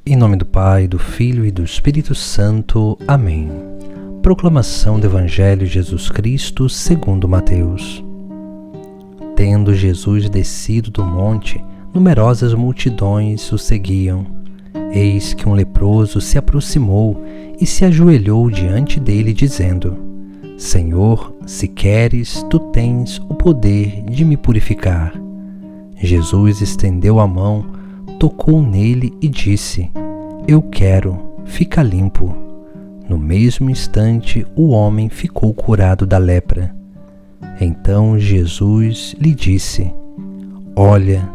Em nome do Pai, do Filho e do Espírito Santo. Amém. Proclamação do Evangelho de Jesus Cristo segundo Mateus. Tendo Jesus descido do monte, numerosas multidões o seguiam. Eis que um leproso se aproximou e se ajoelhou diante dele, dizendo: Senhor, se queres, tu tens o poder de me purificar. Jesus estendeu a mão, tocou nele e disse: Eu quero, fica limpo. No mesmo instante, o homem ficou curado da lepra. Então Jesus lhe disse: Olha,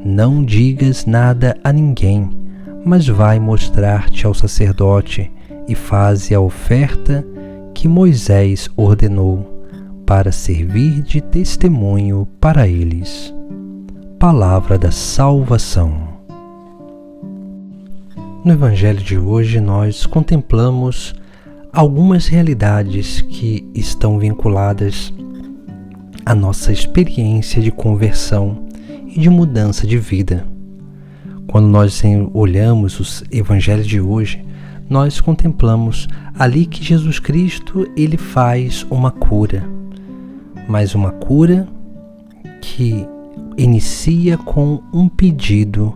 não digas nada a ninguém, mas vai mostrar-te ao sacerdote e faze a oferta que Moisés ordenou, para servir de testemunho para eles. Palavra da salvação. No Evangelho de hoje, nós contemplamos algumas realidades que estão vinculadas à nossa experiência de conversão e de mudança de vida. Quando nós olhamos os Evangelhos de hoje, nós contemplamos ali que Jesus Cristo ele faz uma cura, mas uma cura que inicia com um pedido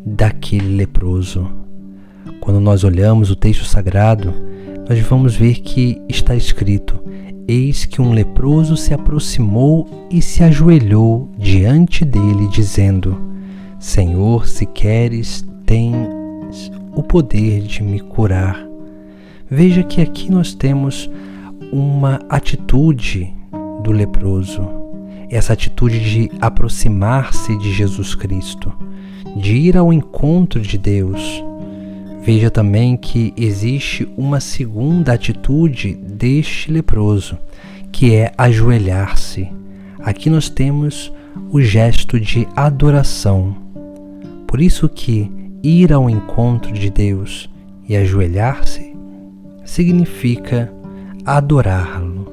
daquele leproso. Quando nós olhamos o texto sagrado, nós vamos ver que está escrito: Eis que um leproso se aproximou e se ajoelhou diante dele, dizendo: Senhor, se queres, tens o poder de me curar. Veja que aqui nós temos uma atitude do leproso, essa atitude de aproximar-se de Jesus Cristo, de ir ao encontro de Deus. Veja também que existe uma segunda atitude deste leproso, que é ajoelhar-se. Aqui nós temos o gesto de adoração. Por isso que ir ao encontro de Deus e ajoelhar-se significa adorá-lo.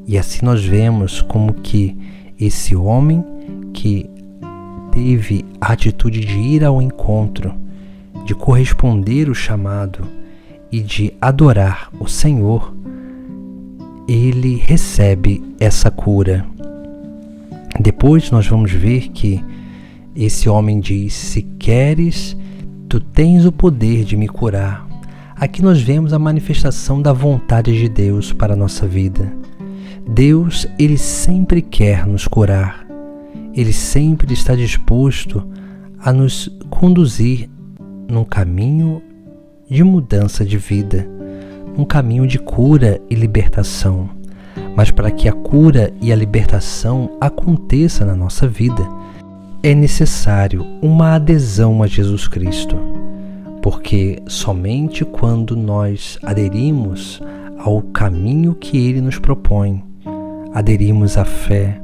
E assim nós vemos como que esse homem que teve a atitude de ir ao encontro, de corresponder o chamado e de adorar o Senhor, ele recebe essa cura. Depois nós vamos ver que esse homem diz: Se queres, tu tens o poder de me curar. Aqui nós vemos a manifestação da vontade de Deus para a nossa vida. Deus, ele sempre quer nos curar. Ele sempre está disposto a nos conduzir num caminho de mudança de vida, num caminho de cura e libertação. Mas para que a cura e a libertação aconteça na nossa vida, é necessário uma adesão a Jesus Cristo, porque somente quando nós aderimos ao caminho que Ele nos propõe, aderimos à fé,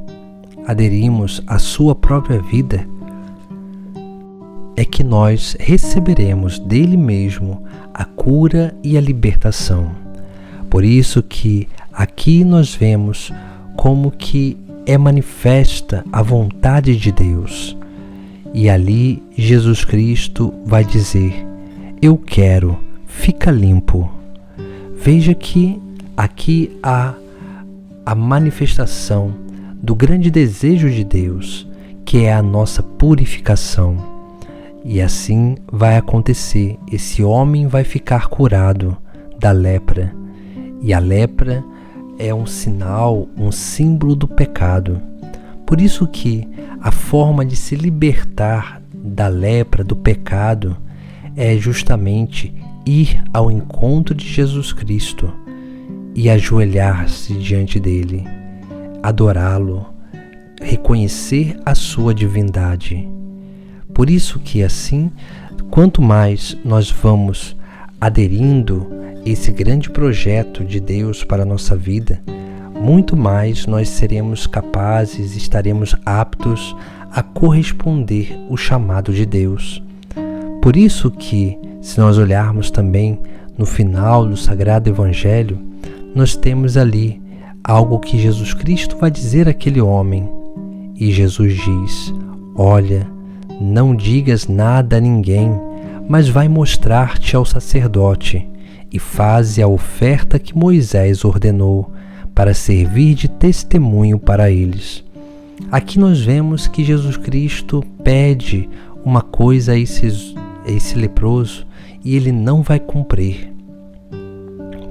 aderimos à sua própria vida, é que nós receberemos dele mesmo a cura e a libertação. Por isso que aqui nós vemos como que é manifesta a vontade de Deus. E ali Jesus Cristo vai dizer: Eu quero, fica limpo. Veja que aqui há a manifestação do grande desejo de Deus, que é a nossa purificação. E assim vai acontecer, esse homem vai ficar curado da lepra. E a lepra é um sinal, um símbolo do pecado. Por isso que a forma de se libertar da lepra, do pecado, é justamente ir ao encontro de Jesus Cristo e ajoelhar-se diante dele, adorá-lo, reconhecer a sua divindade. Por isso que assim, quanto mais nós vamos aderindo a esse grande projeto de Deus para a nossa vida, muito mais nós seremos capazes, estaremos aptos a corresponder o chamado de Deus. Por isso que, se nós olharmos também no final do Sagrado Evangelho, nós temos ali algo que Jesus Cristo vai dizer àquele homem. E Jesus diz: Olha, não digas nada a ninguém, mas vai mostrar-te ao sacerdote, e faze a oferta que Moisés ordenou, para servir de testemunho para eles. Aqui nós vemos que Jesus Cristo pede uma coisa a esse leproso e ele não vai cumprir,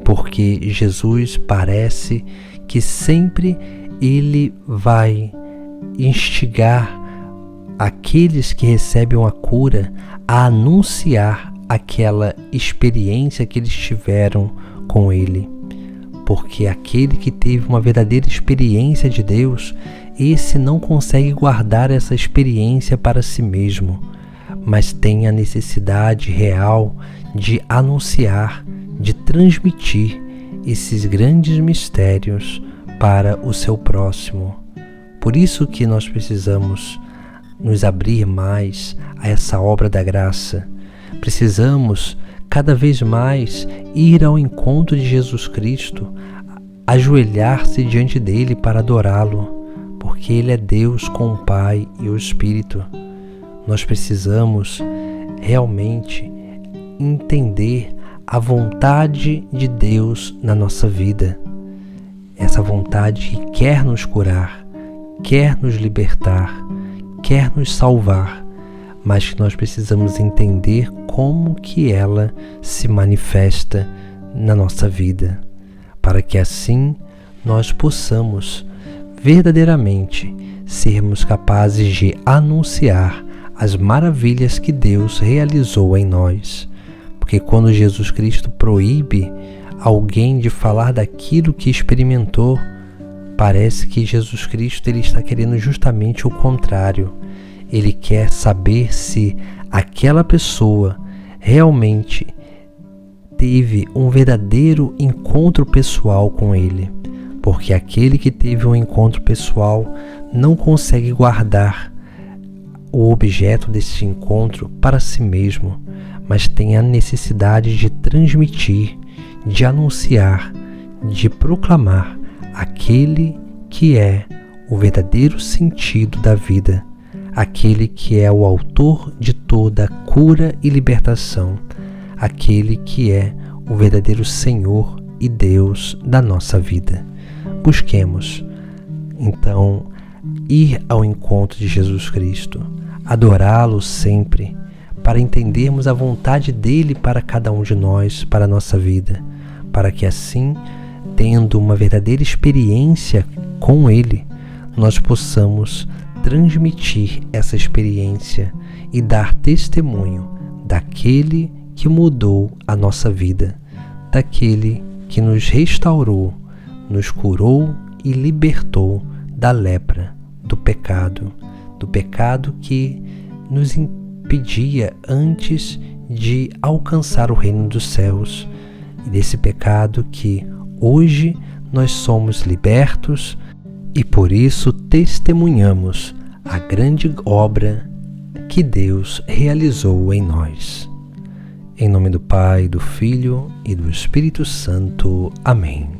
porque Jesus parece que sempre ele vai instigar aqueles que recebem a cura a anunciar aquela experiência que eles tiveram com ele. Porque aquele que teve uma verdadeira experiência de Deus, esse não consegue guardar essa experiência para si mesmo, mas tem a necessidade real de anunciar, de transmitir esses grandes mistérios para o seu próximo. Por isso que nós precisamos nos abrir mais a essa obra da graça. Precisamos cada vez mais ir ao encontro de Jesus Cristo, ajoelhar-se diante dele para adorá-lo, porque ele é Deus com o Pai e o Espírito. Nós precisamos realmente entender a vontade de Deus na nossa vida. Essa vontade que quer nos curar, quer nos libertar, quer nos salvar, mas que nós precisamos entender como que ela se manifesta na nossa vida, para que assim nós possamos verdadeiramente sermos capazes de anunciar as maravilhas que Deus realizou em nós. Porque quando Jesus Cristo proíbe alguém de falar daquilo que experimentou, parece que Jesus Cristo ele está querendo justamente o contrário. Ele quer saber se aquela pessoa realmente teve um verdadeiro encontro pessoal com ele, porque aquele que teve um encontro pessoal não consegue guardar o objeto desse encontro para si mesmo, mas tem a necessidade de transmitir, de anunciar, de proclamar aquele que é o verdadeiro sentido da vida, aquele que é o autor de toda cura e libertação, aquele que é o verdadeiro Senhor e Deus da nossa vida. Busquemos, então, ir ao encontro de Jesus Cristo, adorá-lo sempre, para entendermos a vontade dele para cada um de nós, para a nossa vida, para que assim, tendo uma verdadeira experiência com ele, nós possamos transmitir essa experiência e dar testemunho daquele que mudou a nossa vida, daquele que nos restaurou, nos curou e libertou da lepra, do pecado que nos impedia antes de alcançar o reino dos céus, e desse pecado que hoje nós somos libertos e por isso testemunhamos a grande obra que Deus realizou em nós. Em nome do Pai, do Filho e do Espírito Santo. Amém.